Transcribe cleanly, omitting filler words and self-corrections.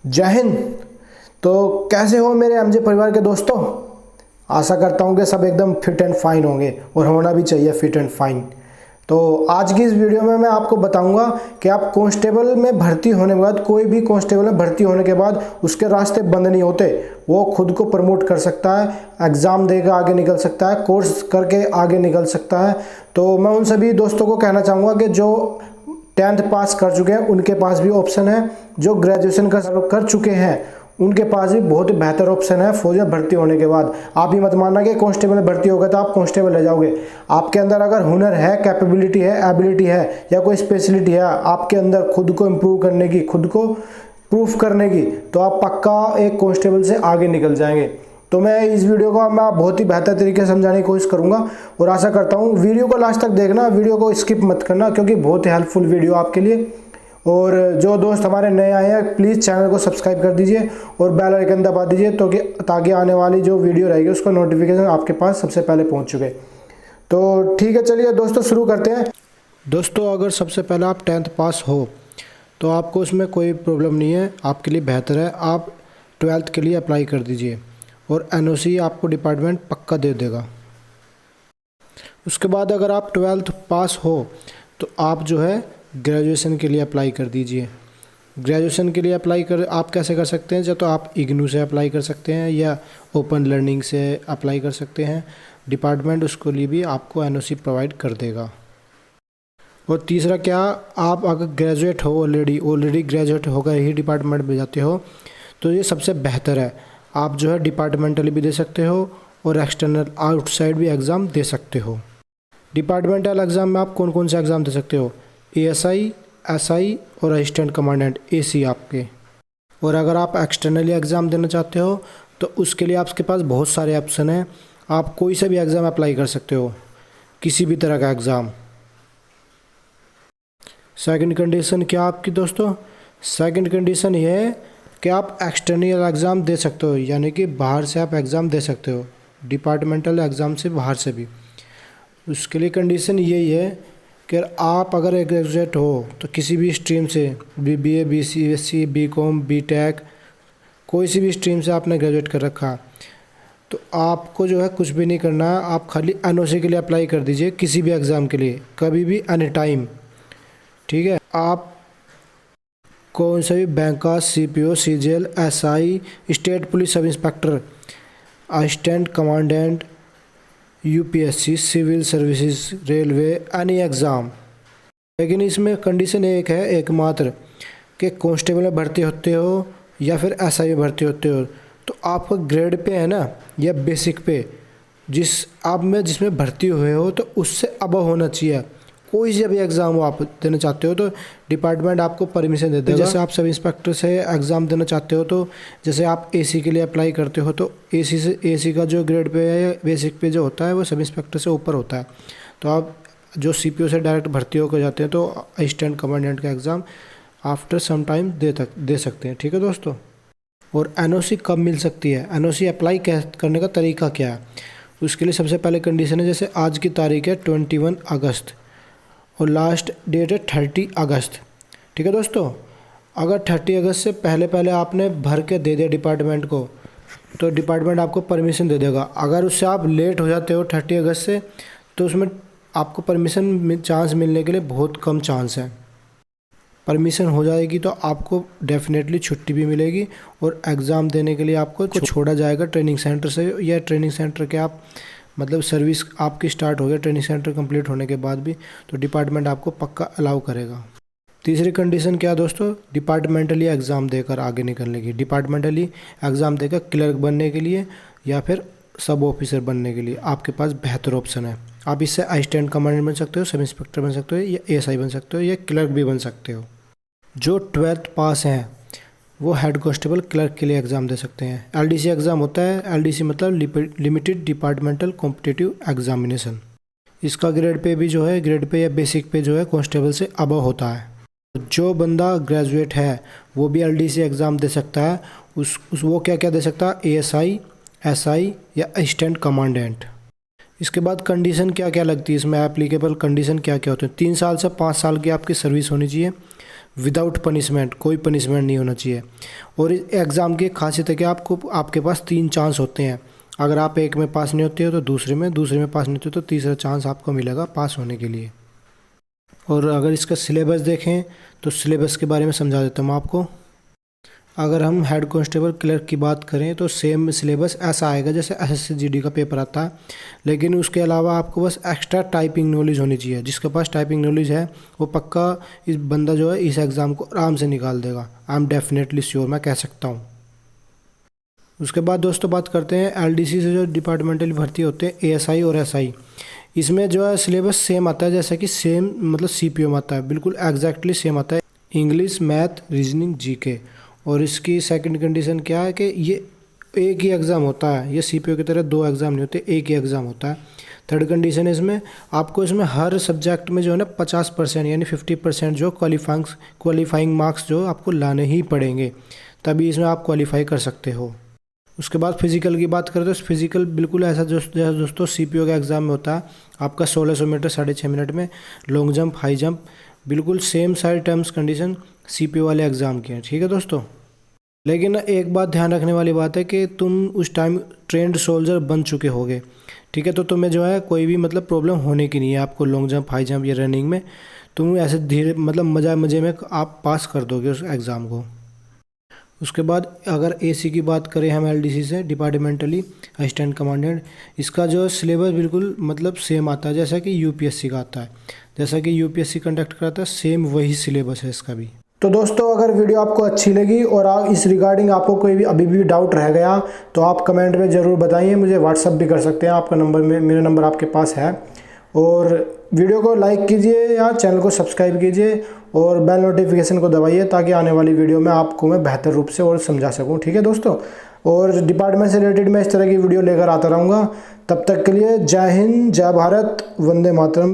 जय हिंद। तो कैसे हो मेरे एमजे परिवार के दोस्तों। आशा करता हूँ कि सब एकदम फिट एंड फाइन होंगे और होना भी चाहिए फिट एंड फाइन। तो आज की इस वीडियो में मैं आपको बताऊंगा कि आप कांस्टेबल में भर्ती होने के बाद, कोई भी कांस्टेबल में भर्ती होने के बाद उसके रास्ते बंद नहीं होते। वो खुद को प्रमोट कर सकता है, एग्ज़ाम देकर आगे निकल सकता है, कोर्स करके आगे निकल सकता है। तो मैं उन सभी दोस्तों को कहना चाहूँगा कि जो 10th पास कर चुके हैं उनके पास भी ऑप्शन है, जो ग्रेजुएशन कर चुके हैं उनके पास भी बहुत ही बेहतर ऑप्शन है फौज में भर्ती होने के बाद। आप ही मत मानना कि कांस्टेबल में भर्ती होगा तो आप कांस्टेबल रह जाओगे। आपके अंदर अगर हुनर है, कैपेबिलिटी है, एबिलिटी है या कोई स्पेशलिटी है आपके अंदर खुद को इम्प्रूव करने की, खुद को प्रूफ करने की, तो आप पक्का एक कांस्टेबल से आगे निकल जाएंगे। तो मैं इस वीडियो को मैं बहुत ही बेहतर तरीके से समझाने की कोशिश करूंगा और आशा करता हूं वीडियो को लास्ट तक देखना, वीडियो को स्किप मत करना क्योंकि बहुत ही हेल्पफुल वीडियो आपके लिए। और जो दोस्त हमारे नए आए हैं प्लीज़ चैनल को सब्सक्राइब कर दीजिए और बेल आइकन दबा दीजिए ताकि आने वाली जो वीडियो रहेगी उसका नोटिफिकेशन आपके पास सबसे पहले पहुंच चुके। तो ठीक है, चलिए दोस्तों शुरू करते हैं। दोस्तों, अगर सबसे पहले आप 10th पास हो तो आपको उसमें कोई प्रॉब्लम नहीं है, आपके लिए बेहतर है आप 12th के लिए अप्लाई कर दीजिए और NOC आपको डिपार्टमेंट पक्का दे देगा। उसके बाद अगर आप 12th पास हो तो आप जो है ग्रेजुएशन के लिए अप्लाई कर दीजिए। ग्रेजुएशन के लिए अप्लाई कर आप कैसे कर सकते हैं, तो आप इग्नू से अप्लाई कर सकते हैं या ओपन लर्निंग से अप्लाई कर सकते हैं। डिपार्टमेंट उसके लिए भी आपको NOC प्रोवाइड कर देगा। और तीसरा क्या, आप अगर ग्रेजुएट हो ऑलरेडी ग्रेजुएट होकर ही डिपार्टमेंट में जाते हो तो ये सबसे बेहतर है। आप जो है डिपार्टमेंटली भी दे सकते हो और एक्सटर्नल आउटसाइड भी एग्ज़ाम दे सकते हो। डिपार्टमेंटल एग्ज़ाम में आप कौन कौन से एग्ज़ाम दे सकते हो, ASI, SI और असिस्टेंट कमांडेंट AC आपके। और अगर आप एक्सटर्नली एग्ज़ाम देना चाहते हो तो उसके लिए आपके पास बहुत सारे ऑप्शन हैं। आप कोई से भी एग्ज़ाम अप्लाई कर सकते हो, किसी भी तरह का एग्ज़ाम। सेकंड कंडीशन क्या आपकी दोस्तों, सेकंड कंडीशन ये है कि आप एक्सटर्नल एग्ज़ाम दे सकते हो, यानी कि बाहर से आप एग्ज़ाम दे सकते हो, डिपार्टमेंटल एग्ज़ाम से बाहर से भी। उसके लिए कंडीशन यही है कि आप अगर एक ग्रेजुएट हो तो किसी भी स्ट्रीम से BBA, BCSC, BCom, BTech कोई सी भी स्ट्रीम से आपने ग्रेजुएट कर रखा तो आपको जो है कुछ भी नहीं करना है। आप खाली NOC के लिए अप्लाई कर दीजिए किसी भी एग्ज़ाम के लिए, कभी भी, एनी टाइम। ठीक है, आप कौन सा भी बैंक का CPO, CGL, SI, state police sub inspector, assistant commandant, UPSC, civil services, railway, any exam. लेकिन इसमें कंडीशन एक है एकमात्र कि कांस्टेबल में भर्ती होते हो या फिर SI में भर्ती होते हो तो आपका ग्रेड पे है ना या बेसिक पे जिसमें भर्ती हुए हो तो उससे अब होना चाहिए। कोई से भी एग्ज़ाम आप देना चाहते हो तो डिपार्टमेंट आपको परमिशन दे देगा। जैसे आप सब इंस्पेक्टर से एग्ज़ाम देना चाहते हो तो जैसे आप AC के लिए अप्लाई करते हो तो AC का जो ग्रेड पे है बेसिक पे जो होता है वो सब इंस्पेक्टर से ऊपर होता है। तो आप जो CPO से डायरेक्ट भर्ती होकर जाते हैं तो असिस्टेंट कमांडेंट का एग्ज़ाम आफ्टर सम टाइम दे सकते हैं। ठीक है दोस्तों। और NOC कब मिल सकती है, NOC अप्लाई करने का तरीका क्या है, उसके लिए सबसे पहले कंडीशन है, जैसे आज की तारीख है 21 अगस्त और लास्ट डेट है 30 अगस्त। ठीक है दोस्तों, अगर 30 अगस्त से पहले आपने भर के दे दिया डिपार्टमेंट को तो डिपार्टमेंट आपको परमिशन दे देगा। अगर उससे आप लेट हो जाते हो 30 अगस्त से तो उसमें आपको परमिशन चांस मिलने के लिए बहुत कम चांस है। परमिशन हो जाएगी तो आपको डेफिनेटली छुट्टी भी मिलेगी और एग्ज़ाम देने के लिए आपको छोड़ा जाएगा ट्रेनिंग सेंटर से, या ट्रेनिंग सेंटर के आप मतलब सर्विस आपकी स्टार्ट हो गया ट्रेनिंग सेंटर कंप्लीट होने के बाद भी तो डिपार्टमेंट आपको पक्का अलाउ करेगा। तीसरी कंडीशन क्या है दोस्तों, डिपार्टमेंटली एग्ज़ाम देकर आगे निकलने की। डिपार्टमेंटली एग्ज़ाम देकर क्लर्क बनने के लिए या फिर सब ऑफिसर बनने के लिए आपके पास बेहतर ऑप्शन है। आप इससे असिस्टेंट कमांडेंट बन सकते हो, सब इंस्पेक्टर बन सकते हो या ASI बन सकते हो या क्लर्क भी बन सकते हो। जो 12th पास हैं वो हेड कांस्टेबल क्लर्क के लिए एग्ज़ाम दे सकते हैं। LDC एग्ज़ाम होता है, LDC मतलब लिमिटेड डिपार्टमेंटल कॉम्पिटिटिव एग्जामिनेशन। इसका ग्रेड पे भी जो है ग्रेड पे या बेसिक पे जो है कांस्टेबल से अबव होता है। जो बंदा ग्रेजुएट है वो भी LDC एग्ज़ाम दे सकता है। वो क्या क्या दे सकता है, ASI, SI या असिस्टेंट कमांडेंट। इसके बाद कंडीशन क्या क्या लगती है इसमें, एप्लीकेबल कंडीशन क्या क्या होते हैं। 3 साल से 5 साल की आपकी सर्विस होनी चाहिए। विदाउट पनिशमेंट, कोई पनिशमेंट नहीं होना चाहिए। और इस एग्ज़ाम की खासियत है कि आपके पास 3 चांस होते हैं। अगर आप एक में पास नहीं होते हो तो दूसरे में पास नहीं होते तो तीसरा चांस आपको मिलेगा पास होने के लिए। और अगर इसका सिलेबस देखें तो सिलेबस के बारे में समझा देता हूँ आपको। अगर हम हेड कांस्टेबल क्लर्क की बात करें तो सेम सिलेबस ऐसा आएगा जैसे एसएससी जीडी का पेपर आता है, लेकिन उसके अलावा आपको बस एक्स्ट्रा टाइपिंग नॉलेज होनी चाहिए। जिसके पास टाइपिंग नॉलेज है वो पक्का इस बंदा जो है इस एग्ज़ाम को आराम से निकाल देगा। आई एम डेफिनेटली श्योर, मैं कह सकता हूँ। उसके बाद दोस्तों बात करते हैं एलडीसी से जो डिपार्टमेंटल भर्ती होते हैं एएसआई और एसआई। इसमें जो है सिलेबस सेम आता है जैसा कि सेम मतलब सीपीओ में आता है, बिल्कुल एग्जैक्टली सेम आता है, इंग्लिश, मैथ, रीजनिंग, जीके। और इसकी सेकंड कंडीशन क्या है कि ये एक ही एग्ज़ाम होता है, ये सीपीओ की तरह 2 एग्ज़ाम नहीं होते, एक ही एग्ज़ाम होता है। थर्ड कंडीशन इसमें आपको इसमें हर सब्जेक्ट में जो है ना 50% यानी 50% जो क्वालिफाइंग मार्क्स जो आपको लाने ही पड़ेंगे, तभी इसमें आप क्वालिफाई कर सकते हो। उसके बाद फिजिकल की बात करें तो फिजिकल बिल्कुल ऐसा जैसा दोस्तों सीपीओ के एग्ज़ाम में होता है। आपका 1600 मीटर 6.5 मिनट में, लॉन्ग जंप, हाई जंप, बिल्कुल सेम सारी टर्म्स कंडीशन सीपीओ वाले एग्ज़ाम के हैं, ठीक है दोस्तों। लेकिन एक बात ध्यान रखने वाली बात है कि तुम उस टाइम ट्रेंड सोल्जर बन चुके होगे, ठीक है, तो तुम्हें जो है कोई भी मतलब प्रॉब्लम होने की नहीं है। आपको लॉन्ग जंप, हाई जंप या रनिंग में तुम ऐसे धीरे मतलब मज़े में आप पास कर दोगे उस एग्ज़ाम को। उसके बाद अगर एसी की बात करें हम एलडीसी से, डिपार्टमेंटली असिस्टेंट कमांडेंट, इसका जो सिलेबस बिल्कुल मतलब सेम आता है जैसा कि यूपीएससी का आता है। जैसा कि यूपीएससी कंडक्ट करता है सेम वही सिलेबस है इसका भी। तो दोस्तों अगर वीडियो आपको अच्छी लगी और इस रिगार्डिंग आपको कोई भी अभी भी डाउट रह गया तो आप कमेंट में ज़रूर बताइए, मुझे व्हाट्सअप भी कर सकते हैं। आपका नंबर मेरा नंबर आपके पास है। और वीडियो को लाइक कीजिए या चैनल को सब्सक्राइब कीजिए और बेल नोटिफिकेशन को दबाइए ताकि आने वाली वीडियो में आपको मैं बेहतर रूप से और समझा सकूं, ठीक है दोस्तों। और डिपार्टमेंट से रिलेटेड मैं इस तरह की वीडियो लेकर आता रहूँगा। तब तक के लिए जय हिंद, जय भारत, वंदे मातरम।